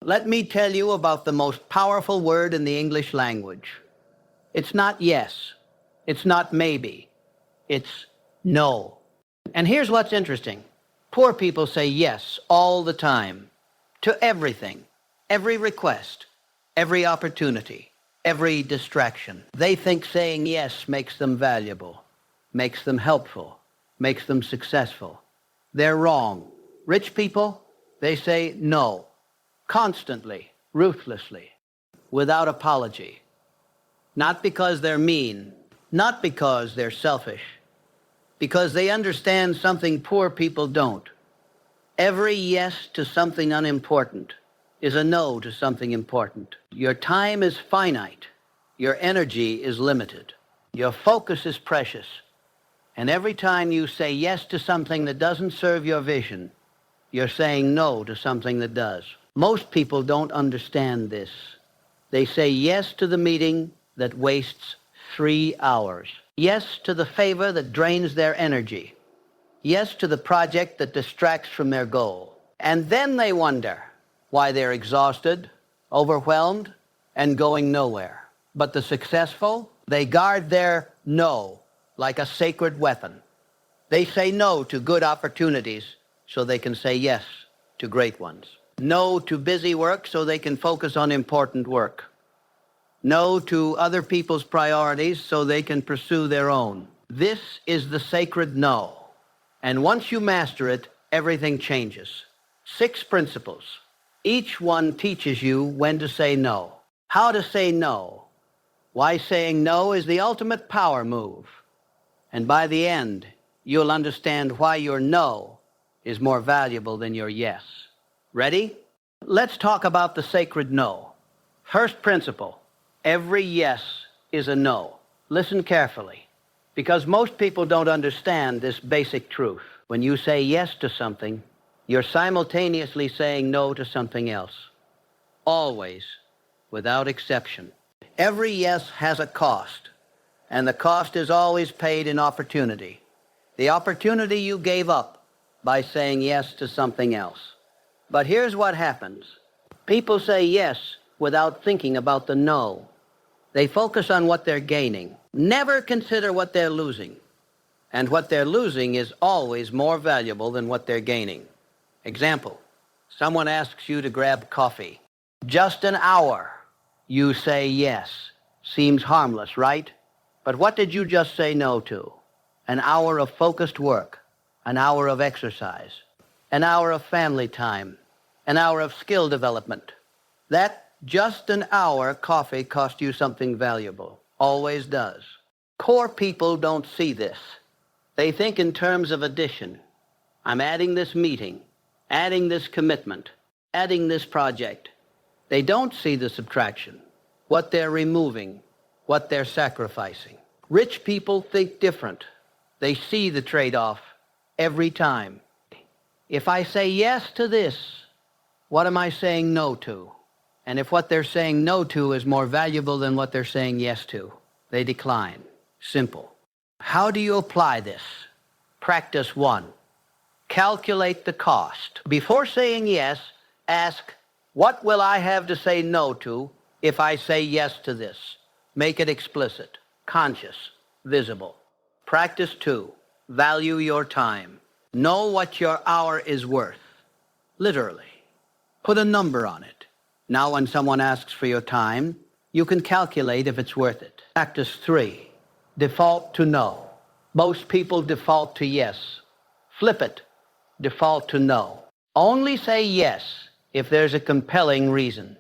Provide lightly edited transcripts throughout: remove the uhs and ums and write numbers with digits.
Let me tell you about the most powerful word in the English language. It's not yes. It's not maybe. It's no. And here's what's interesting. Poor people say yes all the time to everything, every request, every opportunity, every distraction. They think saying yes makes them valuable, makes them helpful, makes them successful. They're wrong. Rich people, they say no, constantly, ruthlessly, without apology. Not because they're mean, not because they're selfish, because they understand something poor people don't. Every yes to something unimportant is a no to something important. Your time is finite. Your energy is limited. Your focus is precious. And every time you say yes to something that doesn't serve your vision, you're saying no to something that does. Most people don't understand this. They say yes to the meeting that wastes 3 hours. Yes to the favor that drains their energy. Yes to the project that distracts from their goal. And then they wonder why they're exhausted, overwhelmed, and going nowhere. But the successful, they guard their no like a sacred weapon. They say no to good opportunities so they can say yes to great ones. No to busy work so they can focus on important work. No to other people's priorities so they can pursue their own. This is the sacred no. And once you master it, everything changes. 6 principles. Each one teaches you when to say no. How to say no. Why saying no is the ultimate power move. And by the end, you'll understand why your no is more valuable than your yes. Ready? Let's talk about the sacred no. First principle. Every yes is a no. Listen carefully, because most people don't understand this basic truth. When you say yes to something, you're simultaneously saying no to something else. Always, without exception. Every yes has a cost, and the cost is always paid in opportunity. The opportunity you gave up by saying yes to something else. But here's what happens. People say yes without thinking about the no. They focus on what they're gaining. Never consider what they're losing. And what they're losing is always more valuable than what they're gaining. Example, someone asks you to grab coffee. Just an hour. You say yes. Seems harmless, right? But what did you just say no to? An hour of focused work, an hour of exercise, an hour of family time, an hour of skill development. That just an hour coffee cost you something valuable. Always does. Poor people don't see this. They think in terms of addition. I'm adding this meeting, adding this commitment, adding this project. They don't see the subtraction, what they're removing, what they're sacrificing. Rich people think different. They see the trade-off every time. If I say yes to this, what am I saying no to? And if what they're saying no to is more valuable than what they're saying yes to, they decline. Simple. How do you apply this? Practice 1. Calculate the cost. Before saying yes, ask, what will I have to say no to if I say yes to this? Make it explicit, conscious, visible. Practice 2. Value your time. Know what your hour is worth. Literally. Put a number on it. Now when someone asks for your time, you can calculate if it's worth it. Practice 3. Default to no. Most people default to yes. Flip it. Default to no. Only say yes if there's a compelling reason.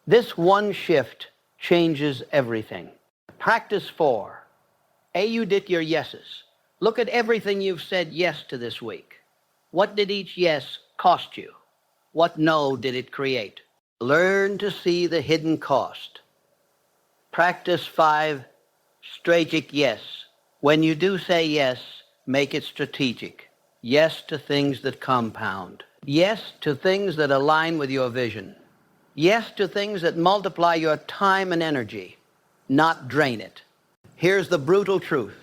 This one shift changes everything. Practice 4. Audit your yeses. Look at everything you've said yes to this week. What did each yes cost you? What no did it create? Learn to see the hidden cost. Practice 5. Strategic yes. When you do say yes, make it strategic. Yes to things that compound. Yes to things that align with your vision. Yes to things that multiply your time and energy, not drain it. Here's the brutal truth.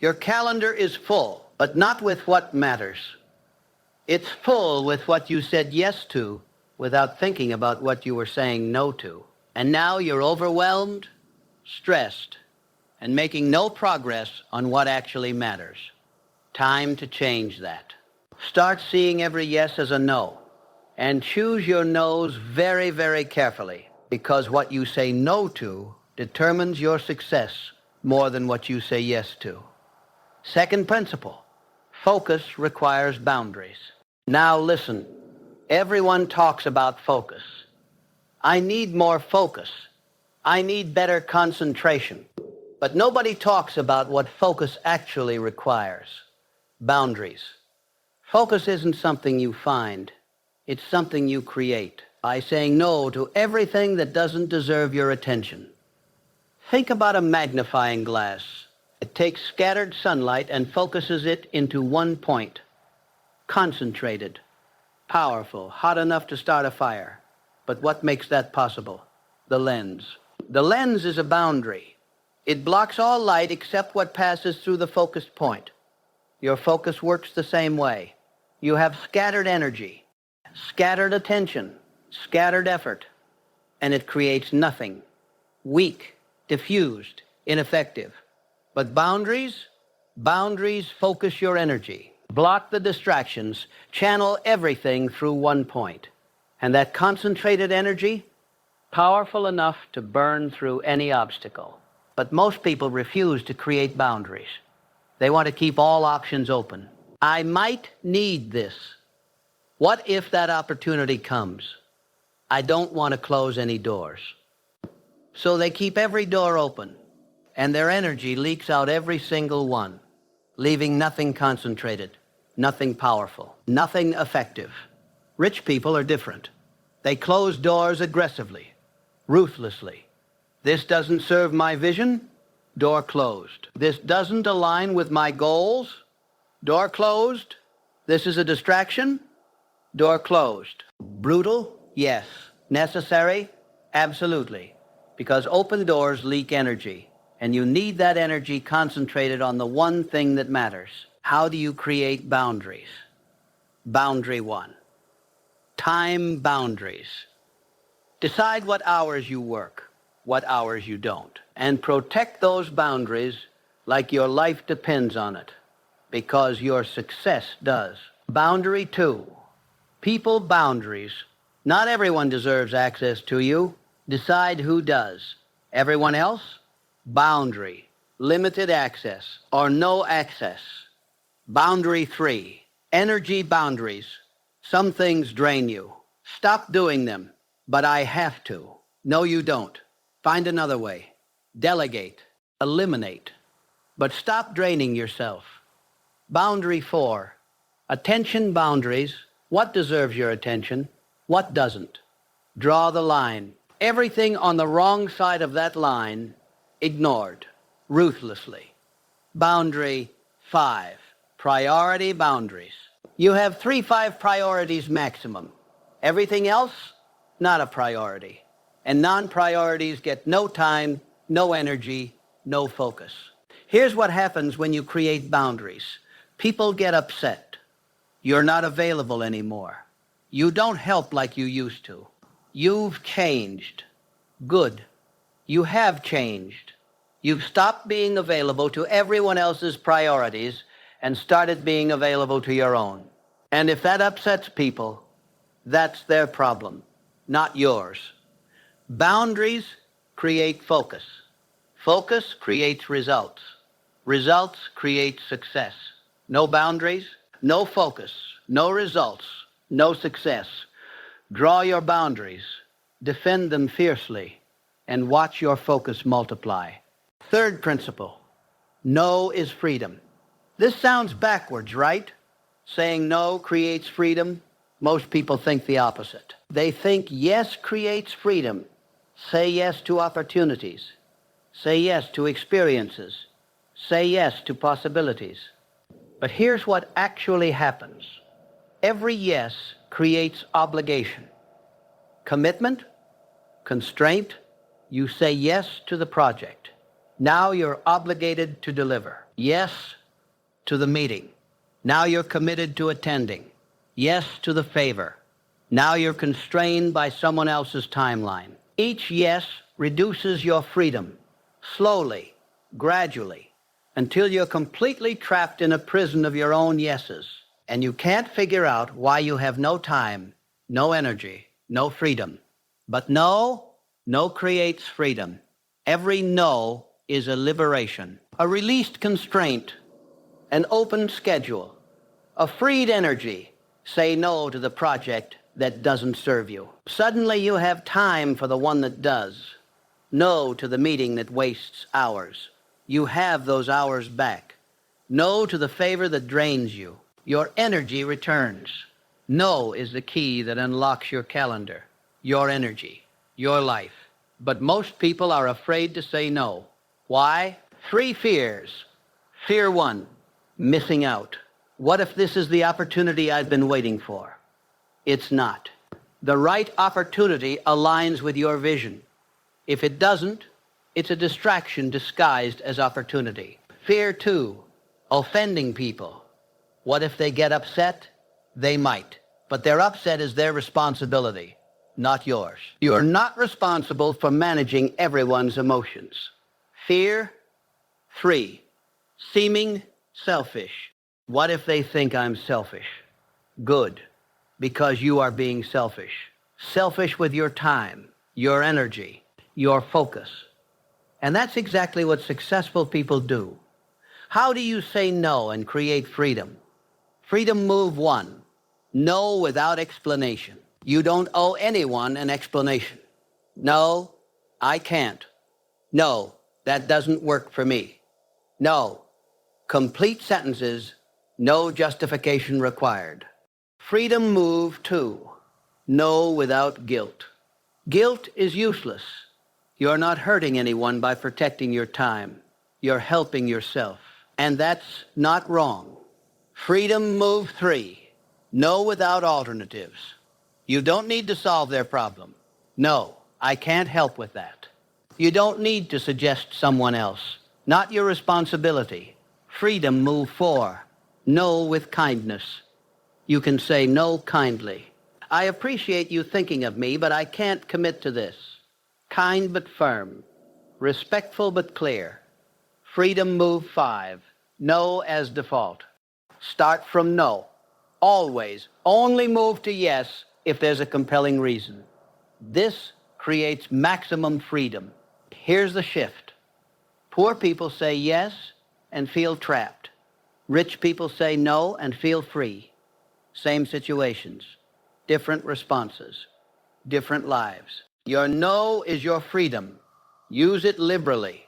Your calendar is full, but not with what matters. It's full with what you said yes to without thinking about what you were saying no to. And now you're overwhelmed, stressed, and making no progress on what actually matters. Time to change that. Start seeing every yes as a no, and choose your no's very, very carefully, because what you say no to determines your success more than what you say yes to. Second principle, focus requires boundaries. Now listen, everyone talks about focus. I need more focus. I need better concentration. But nobody talks about what focus actually requires. Boundaries. Focus isn't something you find. It's something you create by saying no to everything that doesn't deserve your attention. Think about a magnifying glass. It takes scattered sunlight and focuses it into one point. Concentrated, powerful, hot enough to start a fire. But what makes that possible? The lens. The lens is a boundary. It blocks all light except what passes through the focused point. Your focus works the same way. You have scattered energy, scattered attention, scattered effort, and it creates nothing. Weak, diffused, ineffective. But boundaries focus your energy. Block the distractions, channel everything through one point. And that concentrated energy, powerful enough to burn through any obstacle. But most people refuse to create boundaries. They want to keep all options open. I might need this. What if that opportunity comes? I don't want to close any doors. So they keep every door open, and their energy leaks out every single one, leaving nothing concentrated, nothing powerful, nothing effective. Rich people are different. They close doors aggressively, ruthlessly. This doesn't serve my vision, door closed. This doesn't align with my goals, door closed. This is a distraction, door closed. Brutal? Yes. Necessary? Absolutely. Because open doors leak energy, and you need that energy concentrated on the one thing that matters. How do you create boundaries? Boundary one. Time boundaries. Decide what hours you work, what hours you don't, and protect those boundaries like your life depends on it, because your success does. Boundary two, people boundaries. Not everyone deserves access to you. Decide who does. Everyone else? Boundary, limited access, or no access. Boundary three, energy boundaries. Some things drain you. Stop doing them. But I have to. No, you don't. Find another way. Delegate. Eliminate. But stop draining yourself. Boundary four, attention boundaries. What deserves your attention? What doesn't? Draw the line. Everything on the wrong side of that line, ignored, ruthlessly. Boundary five, priority boundaries. You have 3-5 priorities maximum. Everything else, not a priority. And non-priorities get no time, no energy, no focus. Here's what happens when you create boundaries. People get upset. You're not available anymore. You don't help like you used to. You've changed. Good. You have changed. You've stopped being available to everyone else's priorities and started being available to your own. And if that upsets people, that's their problem, not yours. Boundaries create focus. Focus creates results. Results create success. No boundaries, no focus, no results, no success. Draw your boundaries, defend them fiercely, and watch your focus multiply. Third principle, no is freedom. This sounds backwards, right? Saying no creates freedom. Most people think the opposite. They think yes creates freedom. Say yes to opportunities. Say yes to experiences. Say yes to possibilities. But here's what actually happens. Every yes creates obligation. Commitment, constraint, you say yes to the project. Now you're obligated to deliver. Yes to the meeting. Now you're committed to attending. Yes to the favor. Now you're constrained by someone else's timeline. Each yes reduces your freedom, slowly, gradually, until you're completely trapped in a prison of your own yeses, and you can't figure out why you have no time, no energy, no freedom. But no creates freedom. Every no is a liberation, a released constraint, an open schedule, a freed energy. Say no to the project that doesn't serve you. Suddenly you have time for the one that does. No to the meeting that wastes hours. You have those hours back. No to the favor that drains you. Your energy returns. No is the key that unlocks your calendar, your energy, your life. But most people are afraid to say no. Why? 3 fears. Fear 1, missing out. What if this is the opportunity I've been waiting for? It's not. The right opportunity aligns with your vision. If it doesn't, it's a distraction disguised as opportunity. Fear 2, offending people. What if they get upset? They might. But their upset is their responsibility, not yours. You're not responsible for managing everyone's emotions. Fear 3, seeming selfish. What if they think I'm selfish? Good, because you are being selfish. Selfish with your time, your energy, your focus. And that's exactly what successful people do. How do you say no and create freedom? Freedom move 1, no without explanation. You don't owe anyone an explanation. No, I can't. No, that doesn't work for me. No, complete sentences, no justification required. Freedom move 2, no without guilt. Guilt is useless. You're not hurting anyone by protecting your time. You're helping yourself. And that's not wrong. Freedom move 3, no without alternatives. You don't need to solve their problem. No, I can't help with that. You don't need to suggest someone else. Not your responsibility. Freedom move 4, no with kindness. You can say no kindly. I appreciate you thinking of me, but I can't commit to this. Kind but firm. Respectful but clear. Freedom move 5, no as default. Start from no. Always. Only move to yes if there's a compelling reason. This creates maximum freedom. Here's the shift. Poor people say yes and feel trapped. Rich people say no and feel free. Same situations, different responses, different lives. Your no is your freedom. Use it liberally,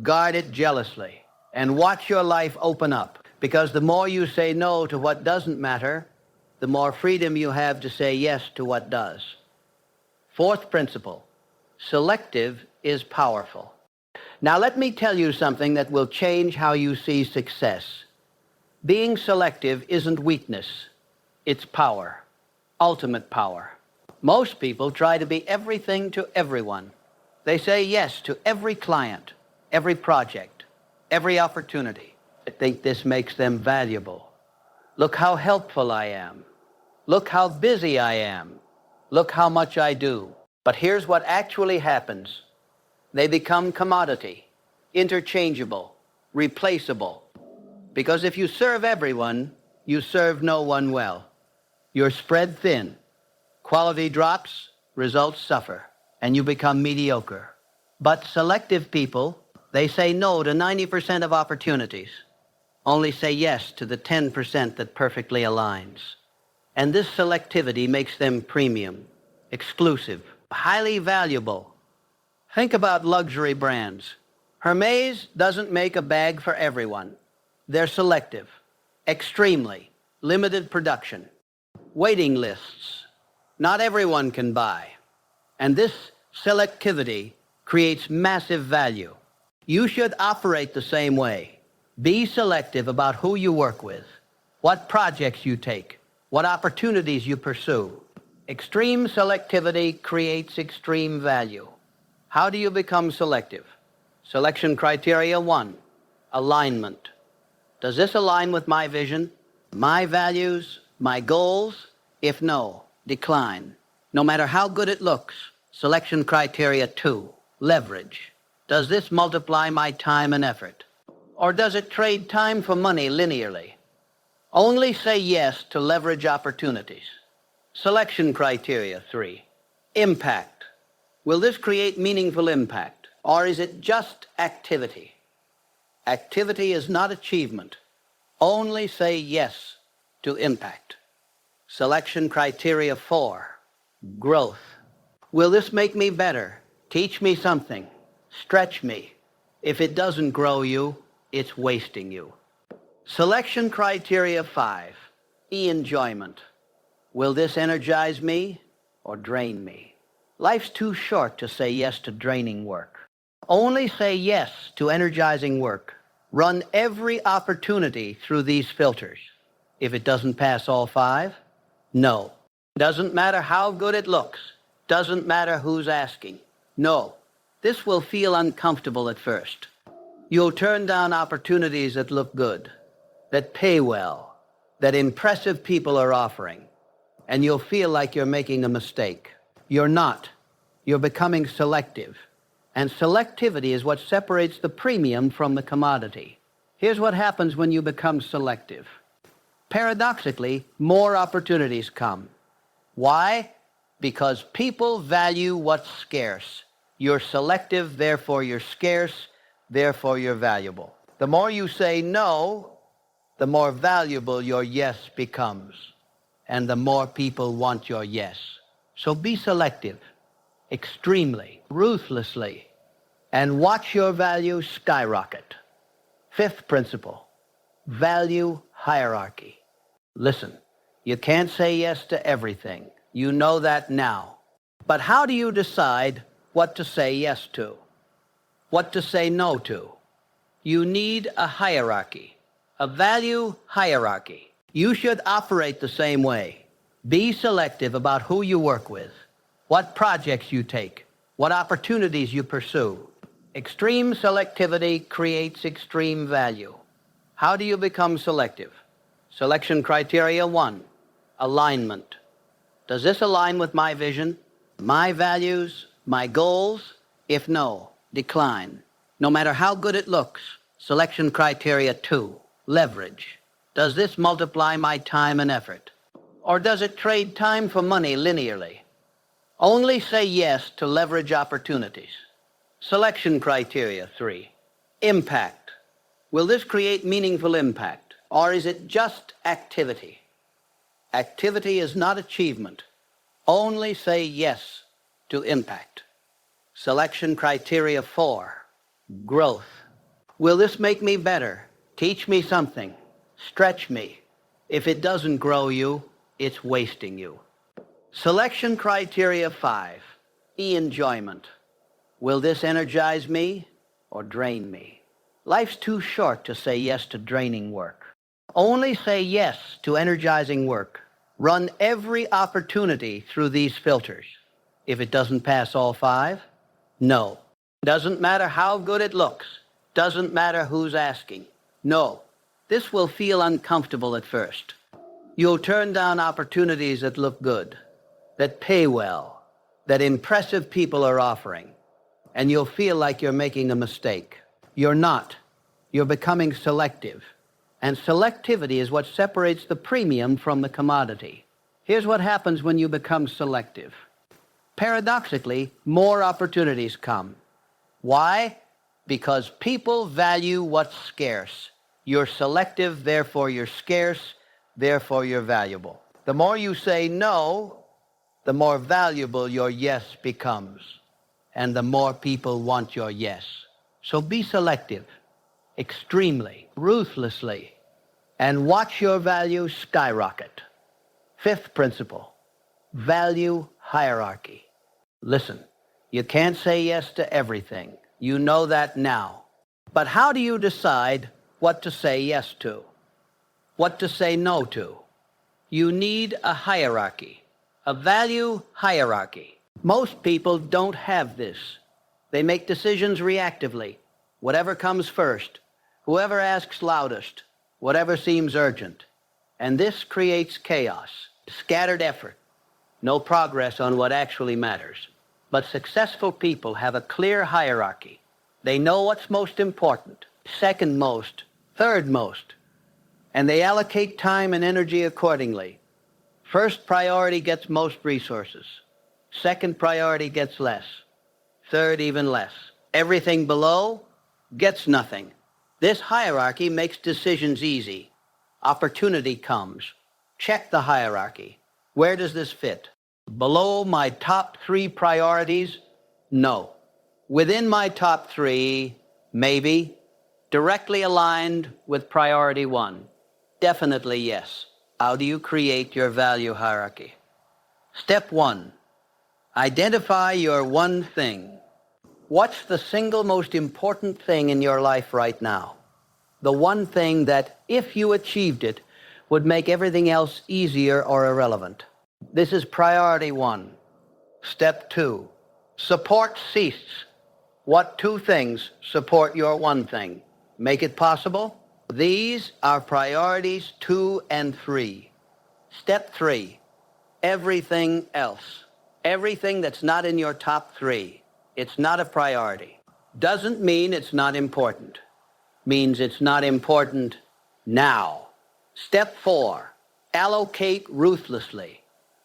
guard it jealously, and watch your life open up. Because the more you say no to what doesn't matter, the more freedom you have to say yes to what does. 4th principle, selective is powerful. Now let me tell you something that will change how you see success. Being selective isn't weakness, it's power, ultimate power. Most people try to be everything to everyone. They say yes to every client, every project, every opportunity. I think this makes them valuable. Look how helpful I am. Look how busy I am. Look how much I do. But here's what actually happens. They become commodity, interchangeable, replaceable. Because if you serve everyone, you serve no one well. You're spread thin. Quality drops, results suffer, and you become mediocre. But selective people, they say no to 90% of opportunities. Only say yes to the 10% that perfectly aligns. And this selectivity makes them premium, exclusive, highly valuable. Think about luxury brands. Hermes doesn't make a bag for everyone. They're selective, extremely, limited production, waiting lists. Not everyone can buy. And this selectivity creates massive value. You should operate the same way. Be selective about who you work with, what projects you take, what opportunities you pursue. Extreme selectivity creates extreme value. How do you become selective? Selection criteria 1, alignment. Does this align with my vision, my values, my goals? If no, decline. No matter how good it looks. Selection criteria 2, leverage. Does this multiply my time and effort? Or does it trade time for money linearly? Only say yes to leverage opportunities. Selection criteria 3, impact. Will this create meaningful impact? Or is it just activity? Activity is not achievement. Only say yes to impact. Selection criteria 4, growth. Will this make me better? Teach me something? Stretch me? If it doesn't grow you, it's wasting you. Selection criteria 5, enjoyment. Will this energize me or drain me? Life's too short to say yes to draining work. Only say yes to energizing work. Run every opportunity through these filters. If it doesn't pass all 5, no. Doesn't matter how good it looks. Doesn't matter who's asking. No. This will feel uncomfortable at first. You'll turn down opportunities that look good, that pay well, that impressive people are offering, and you'll feel like you're making a mistake. You're not. You're becoming selective. And selectivity is what separates the premium from the commodity. Here's what happens when you become selective. Paradoxically, more opportunities come. Why? Because people value what's scarce. You're selective, therefore you're scarce, therefore you're valuable. The more you say no, the more valuable your yes becomes. And the more people want your yes. So be selective, extremely, ruthlessly, and watch your value skyrocket. 5th principle, value hierarchy. Listen, you can't say yes to everything. You know that now. But how do you decide what to say yes to? What to say no to? You need a hierarchy, a value hierarchy. You should operate the same way. Be selective about who you work with, what projects you take, what opportunities you pursue. Extreme selectivity creates extreme value. How do you become selective? Selection criteria 1, alignment. Does this align with my vision, my values, my goals? If no, decline. No matter how good it looks. Selection criteria 2, leverage. Does this multiply my time and effort? Or does it trade time for money linearly? Only say yes to leverage opportunities. Selection criteria 3, impact. Will this create meaningful impact? Or is it just activity? Activity is not achievement. Only say yes to impact. Selection criteria 4, growth. Will this make me better? Teach me something? Stretch me? If it doesn't grow you, it's wasting you. Selection criteria 5, enjoyment. Will this energize me or drain me? Life's too short to say yes to draining work. Only say yes to energizing work. Run every opportunity through these filters. If it doesn't pass all 5, no. Doesn't matter how good it looks. Doesn't matter who's asking. No. This will feel uncomfortable at first. You'll turn down opportunities that look good, that pay well, that impressive people are offering, and you'll feel like you're making a mistake. You're not. You're becoming selective. And selectivity is what separates the premium from the commodity. Here's what happens when you become selective. Paradoxically, more opportunities come. Why? Because people value what's scarce. You're selective, therefore you're scarce, therefore you're valuable. The more you say no, the more valuable your yes becomes. And the more people want your yes. So be selective, extremely, ruthlessly, and watch your value skyrocket. 5th principle, value hierarchy. Listen, you can't say yes to everything. You know that now. But how do you decide what to say yes to? What to say no to? You need a hierarchy, a value hierarchy. Most people don't have this. They make decisions reactively. Whatever comes first, whoever asks loudest, whatever seems urgent. And this creates chaos, scattered effort, no progress on what actually matters. But successful people have a clear hierarchy. They know what's most important, second most, third most, and they allocate time and energy accordingly. First priority gets most resources. Second priority gets less. Third, even less. Everything below gets nothing. This hierarchy makes decisions easy. Opportunity comes. Check the hierarchy. Where does this fit? Below my top 3 priorities? No. Within my top 3? Maybe. Directly aligned with priority 1? Definitely yes. How do you create your value hierarchy? Step 1. Identify your one thing. What's the single most important thing in your life right now? The one thing that, if you achieved it, would make everything else easier or irrelevant. This is priority 1. Step 2. Support cease. What 2 things support your one thing? Make it possible? These are priorities 2 and 3. Step 3. Everything else. Everything that's not in your top 3. It's not a priority. Doesn't mean it's not important. Means it's not important now. Step 4. Allocate ruthlessly.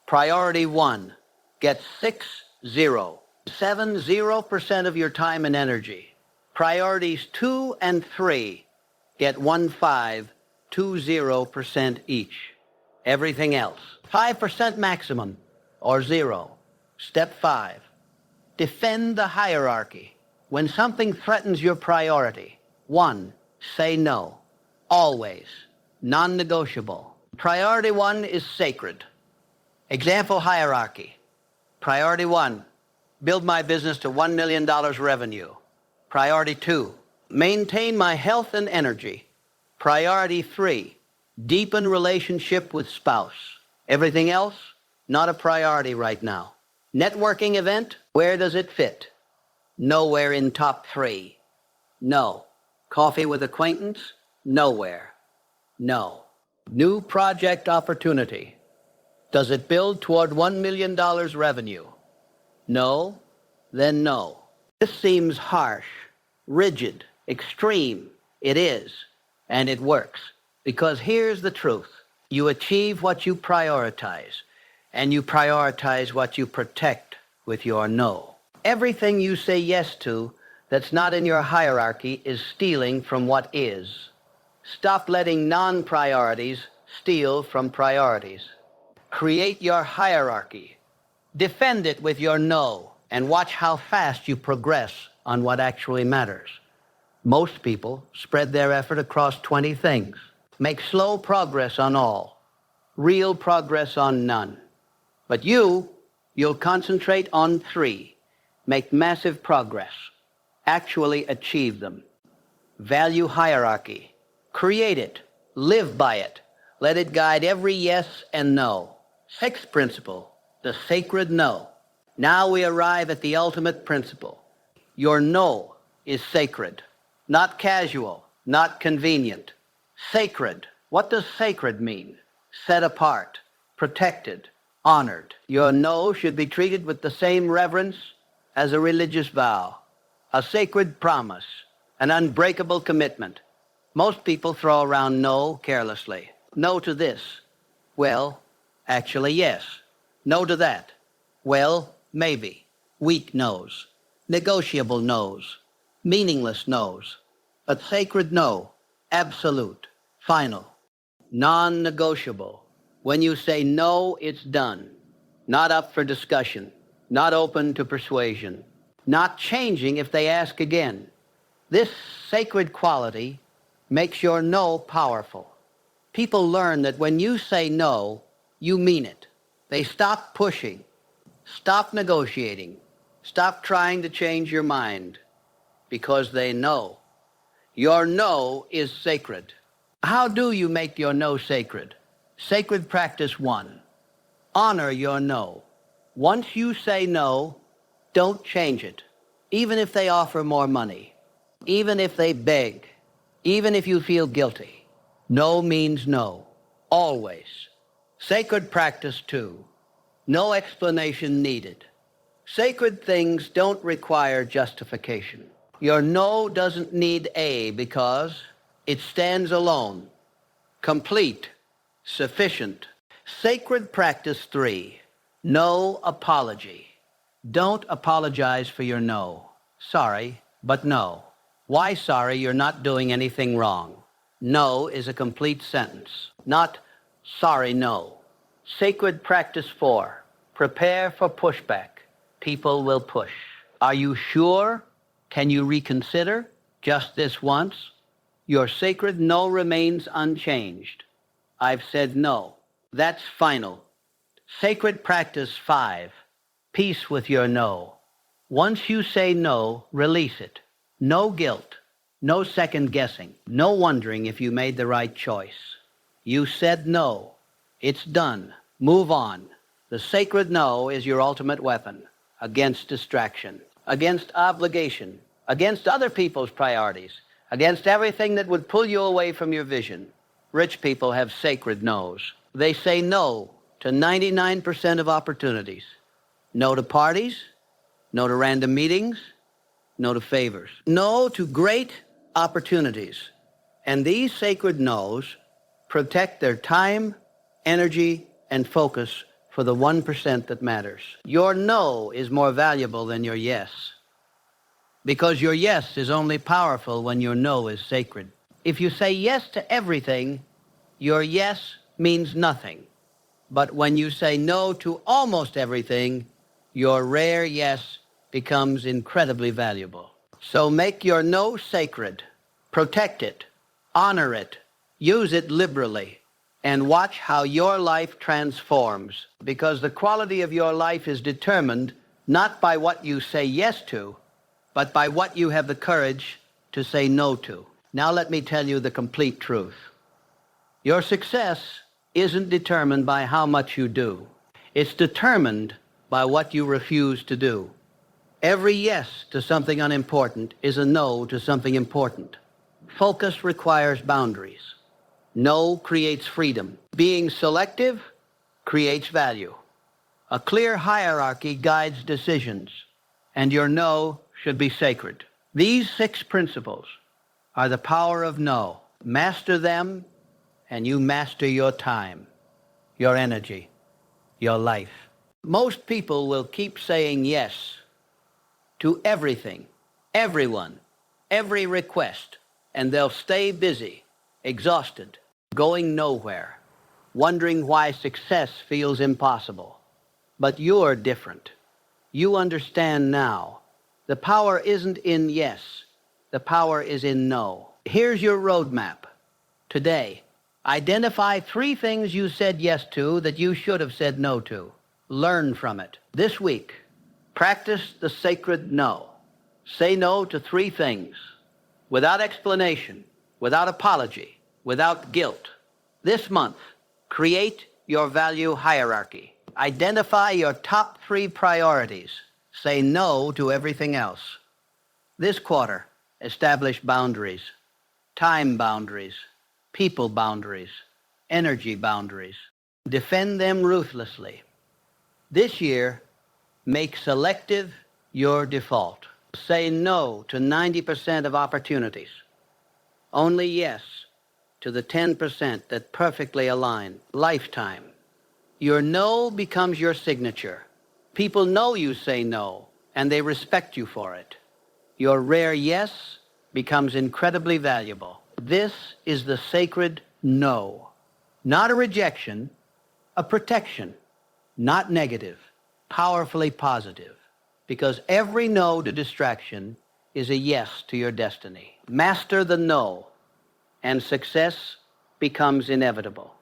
Priority 1. Get 70% of your time and energy. Priorities 2 and 3. Get 20% each. Everything else. 5% maximum or 0. Step 5. Defend the hierarchy. When something threatens your priority, 1. Say no. Always. Non-negotiable. Priority 1 is sacred. Example hierarchy. Priority 1. Build my business to $1 million revenue. Priority 2. Maintain my health and energy. Priority 3. Deepen relationship with spouse. Everything else, not a priority right now. Networking event, where does it fit? Nowhere in top 3. No. Coffee with acquaintance? Nowhere. No. New project opportunity. Does it build toward $1 million revenue? No? Then no. This seems harsh, rigid, extreme. It is, and it works. Because here's the truth. You achieve what you prioritize, and you prioritize what you protect with your no. Everything you say yes to that's not in your hierarchy is stealing from what is. Stop letting non-priorities steal from priorities. Create your hierarchy. Defend it with your no, and watch how fast you progress on what actually matters. Most people spread their effort across 20 things. Make slow progress on all. Real progress on none. But you'll concentrate on 3. Make massive progress. Actually achieve them. Value hierarchy. Create it. Live by it. Let it guide every yes and no. 6th principle, the sacred no. Now we arrive at the ultimate principle. Your no is sacred. Not casual, not convenient. Sacred. What does sacred mean? Set apart, protected, honored. Your no should be treated with the same reverence as a religious vow, a sacred promise, an unbreakable commitment. Most people throw around no carelessly. No to this. Well, actually yes. No to that. Well, maybe. Weak no's. Negotiable no's. Meaningless no's. But sacred no. Absolute. Final. Non-negotiable. When you say no, it's done. Not up for discussion. Not open to persuasion. Not changing if they ask again. This sacred quality makes your no powerful. People learn that when you say no, you mean it. They stop pushing. Stop negotiating. Stop trying to change your mind. Because they know. Your no is sacred. How do you make your no sacred? Sacred practice 1. Honor your no. Once you say no, don't change it. Even if they offer more money. Even if they beg. Even if you feel guilty. No means no. Always. Sacred practice 2. No explanation needed. Sacred things don't require justification. Your no doesn't need a because it stands alone, complete, sufficient. Sacred practice 3. No apology. Don't apologize for your no. Sorry, but no. Why sorry? You're not doing anything wrong. No is a complete sentence, not sorry, no. Sacred practice 4. Prepare for pushback. People will push. Are you sure? Can you reconsider? Just this once? Your sacred no remains unchanged. I've said no. That's final. Sacred practice 5. Peace with your no. Once you say no, release it. No guilt. No second guessing. No wondering if you made the right choice. You said no. It's done. Move on. The sacred no is your ultimate weapon against distraction, against obligation, against other people's priorities, against everything that would pull you away from your vision. Rich people have sacred no's. They say no to 99% of opportunities. No to parties, no to random meetings, no to favors. No to great opportunities. And these sacred no's protect their time, energy, and focus for the 1% that matters. Your no is more valuable than your yes, because your yes is only powerful when your no is sacred. If you say yes to everything, your yes means nothing. But when you say no to almost everything, your rare yes becomes incredibly valuable. So make your no sacred. Protect it. Honor it. Use it liberally. And watch how your life transforms, because the quality of your life is determined not by what you say yes to, but by what you have the courage to say no to. Now let me tell you the complete truth. Your success isn't determined by how much you do. It's determined by what you refuse to do. Every yes to something unimportant is a no to something important. Focus requires boundaries. No creates freedom. Being selective creates value. A clear hierarchy guides decisions, and your no should be sacred. These 6 principles are the power of no. Master them, and you master your time, your energy, your life. Most people will keep saying yes to everything, everyone, every request, and they'll stay busy, exhausted, going nowhere, wondering why success feels impossible. But you're different. You understand now. The power isn't in yes. The power is in no. Here's your roadmap. Today, identify 3 things you said yes to that you should have said no to. Learn from it. This week, practice the sacred no. Say no to 3 things, without explanation, without apology, without guilt. This month, create your value hierarchy. Identify your top 3 priorities. Say no to everything else. This quarter, establish boundaries, time boundaries, people boundaries, energy boundaries. Defend them ruthlessly. This year, make selective your default. Say no to 90% of opportunities. Only yes to the 10% that perfectly align. Lifetime. Your no becomes your signature. People know you say no, and they respect you for it. Your rare yes becomes incredibly valuable. This is the sacred no. Not a rejection, a protection. Not negative, powerfully positive. Because every no to distraction is a yes to your destiny. Master the no, and success becomes inevitable.